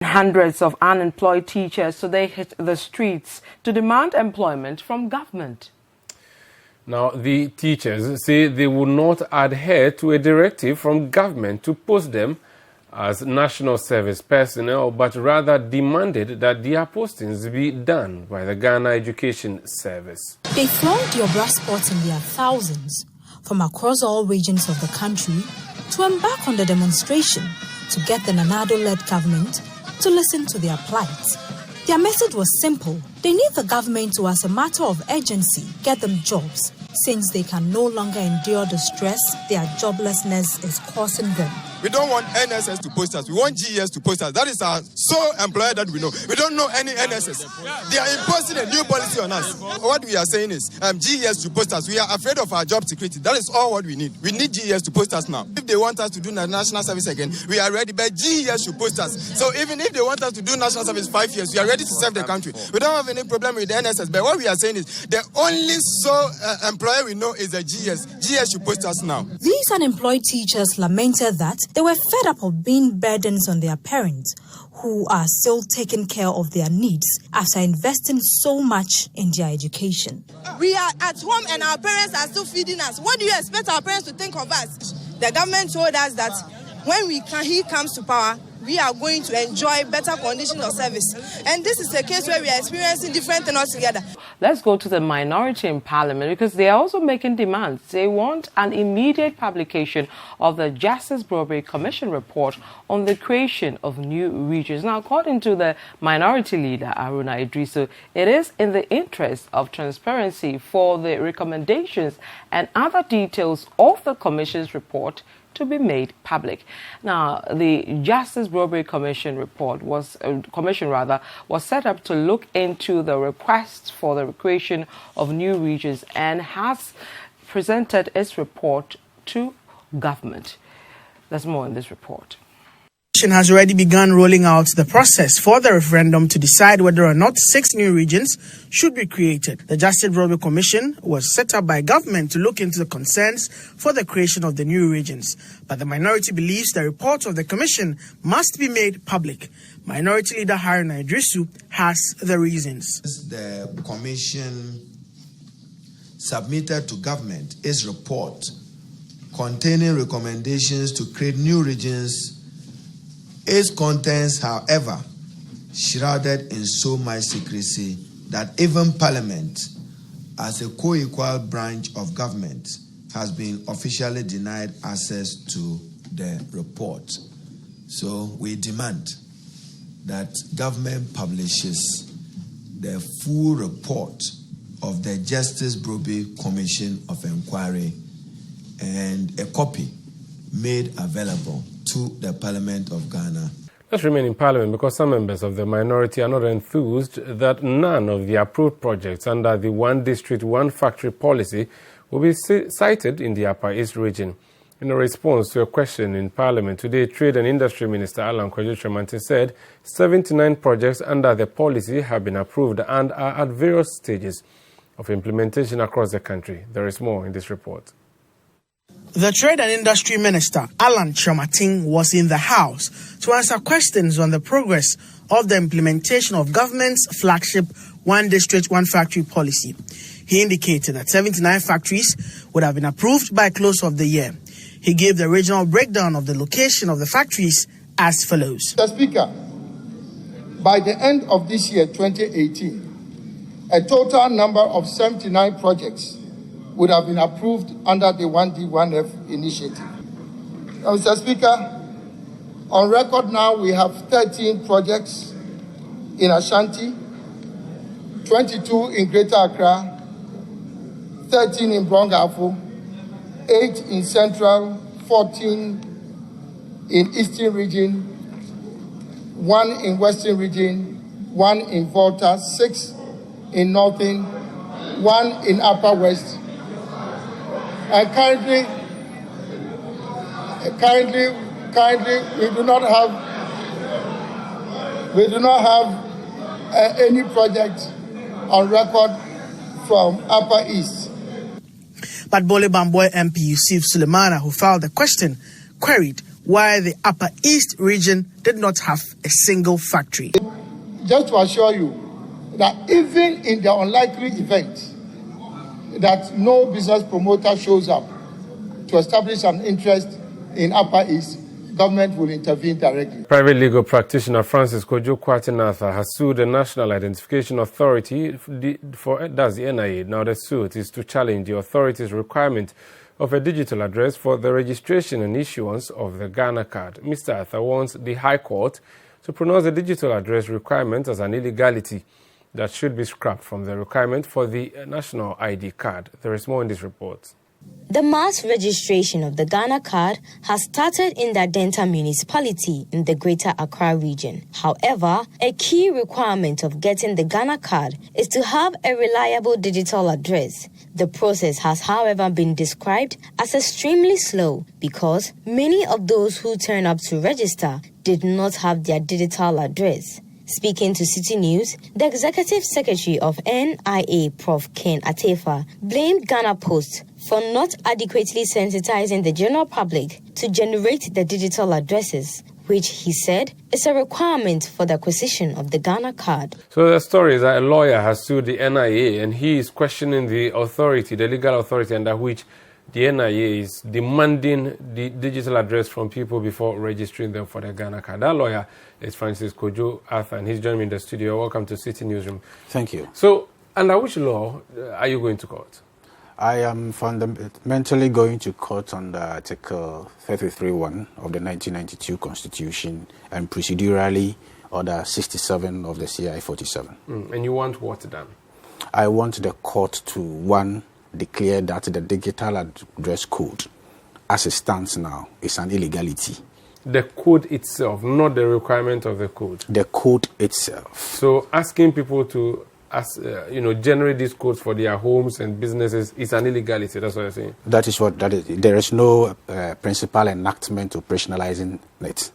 Hundreds of unemployed teachers today hit the streets to demand employment from government. Now, the teachers say they will not adhere to a directive from government to post them as national service personnel, but rather demanded that their postings be done by the Ghana Education Service. They flaunt your brass spots in their thousands from across all regions of the country to embark on the demonstration to get the Nanado-led government to listen to their plight. Their message was simple. They need the government to, as a matter of urgency, get them jobs, since they can no longer endure the stress their joblessness is causing them. We don't want NSS to post us. We want GES to post us. That is our sole employer that we know. We don't know any NSS. They are imposing a new policy on us. What we are saying is GES to post us. We are afraid of our job security. That is all what we need. We need GES to post us now. If they want us to do national service again, we are ready. But GES should post us. So even if they want us to do national service 5 years, we are ready to serve the country. We don't have any problem with the NSS. But what we are saying is the only sole employer we know is the GES. GES should post us now. These unemployed teachers lamented that they were fed up of being burdens on their parents, who are still taking care of their needs after investing so much in their education. We are at home and our parents are still feeding us. What do you expect our parents to think of us? The government told us that when he comes to power, we are going to enjoy better conditions of service. And this is a case where we are experiencing different things altogether. Let's go to the minority in Parliament, because they are also making demands. They want an immediate publication of the Justice Brobbey Commission report on the creation of new regions. Now, according to the minority leader, Aruna Idrisu, it is in the interest of transparency for the recommendations and other details of the Commission's report to be made public. Now, the Justice Brobbey Commission report was set up to look into the requests for the creation of new regions and has presented its report to government. There's more in this report. Has already begun rolling out the process for the referendum to decide whether or not 6 new regions should be created. The Justice Brobbey Commission was set up by government to look into the concerns for the creation of the new regions. But the minority believes the report of the commission must be made public. Minority leader Aruna Idrisu has the reasons. The commission submitted to government its report containing recommendations to create new regions. Its contents, however, shrouded in so much secrecy that even Parliament, as a co-equal branch of government, has been officially denied access to the report. So we demand that government publishes the full report of the Justice Brobbey Commission of Inquiry and a copy made available to the Parliament of Ghana. Let's remain in Parliament because some members of the minority are not enthused that none of the approved projects under the One District, One Factory policy will be cited in the Upper East region. In a response to a question in Parliament today, Trade and Industry Minister Alan Kwadwo said 79 projects under the policy have been approved and are at various stages of implementation across the country. There is more in this report. The Trade and Industry Minister, Alan Kwadwo, was in the House to answer questions on the progress of the implementation of government's flagship One District, One Factory policy. He indicated that 79 factories would have been approved by close of the year. He gave the regional breakdown of the location of the factories as follows. Mr. Speaker, by the end of this year, 2018, a total number of 79 projects would have been approved under the 1D, 1F initiative. Now, Mr. Speaker, on record now we have 13 projects in Ashanti, 22 in Greater Accra, 13 in Brongafo, 8 in Central, 14 in Eastern Region, 1 in Western Region, 1 in Volta, 6 in Northern, 1 in Upper West. And currently, we do not have any project on record from Upper East. But Bole Bamboy MP Yusuf Sulemana, who filed the question, queried while the Upper East region did not have a single factory. Just to assure you that even in the unlikely event that no business promoter shows up to establish an interest in Upper East, government will intervene directly. Private legal practitioner Francis Kojo Kwatinatha has sued the National Identification Authority that's the NIA. Now the suit is to challenge the authority's requirement of a digital address for the registration and issuance of the Ghana card. Mr. Atha wants the High Court to pronounce the digital address requirement as an illegality that should be scrapped from the requirement for the national ID card. There is more in this report. The mass registration of the Ghana card has started in the Adenta municipality in the Greater Accra region. However, a key requirement of getting the Ghana card is to have a reliable digital address. The process has, however, been described as extremely slow because many of those who turn up to register did not have their digital address. Speaking to City News, the Executive Secretary of NIA, Prof. Ken Atefa, blamed Ghana Post for not adequately sensitizing the general public to generate the digital addresses, which he said is a requirement for the acquisition of the Ghana card. So the story is that a lawyer has sued the NIA and he is questioning the authority, the legal authority under which the NIA is demanding the digital address from people before registering them for the Ghana card. That lawyer is Francis Kojo Arthur, and he's joining me in the studio. Welcome to City Newsroom. Thank you. So, under which law are you going to court? I am fundamentally going to court under Article 33(1) of the 1992 Constitution and procedurally Order 67 of the CI 47. And you want what done? I want the court to, one, declare that the digital address code, as it stands now, is an illegality. The code itself, not the requirement of the code. The code itself. So asking people to, generate these codes for their homes and businesses is an illegality. That's what you're saying. That is what that is. There is no principal enactment operationalizing it.